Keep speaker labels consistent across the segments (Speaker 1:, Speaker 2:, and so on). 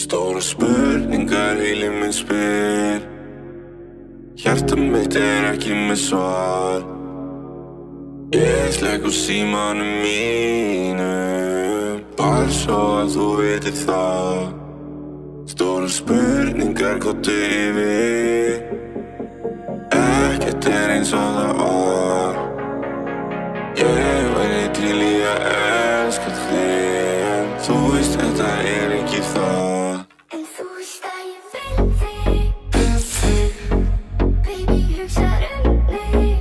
Speaker 1: Stóra spurningar heilinn minn spyr. Hjarta mitt ekki með svar. Ég slekk á símanum mínum, bara svo að þú vitir það. Stóra spurningar kottu yfir. Ekkert eins og það var. Ég væri til í að elska þig, en þú veist þetta ekki það.
Speaker 2: En þú veist að ég vil þig. Baby, hugsar mig.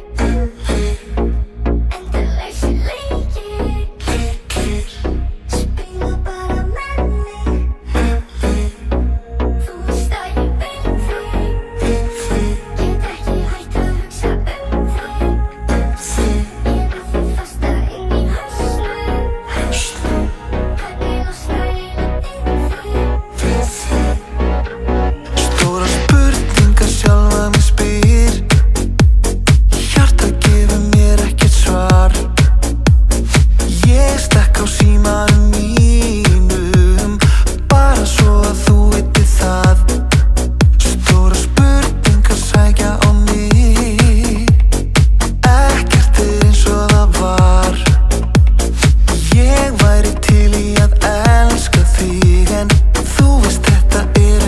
Speaker 2: Endalausir leikir. Spila bara með mig. Þú veist að ég vil þig. Get ekki hætt að hugsa þig. Ég er að því fasta inn í hausnum. Hvernig losna ég við þig?
Speaker 3: Stóra spurningar sjálfa mig spyr. Hjartað gefur mér ekkert svar. Ég slekk á símanum mínum, bara svo að þú vitir það. Stóra spurningar sækja á mig. Ekkert eins og það var. Ég væri til í að elska þig, en þú veist þetta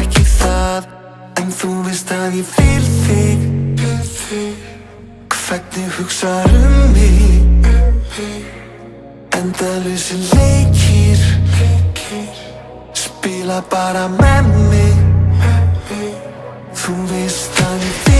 Speaker 3: ekki það. En þú veist að ég vil þig. Hvernig hugsar mig. Endalausir leikir. Spila bara með mig. Þú veist að ég vil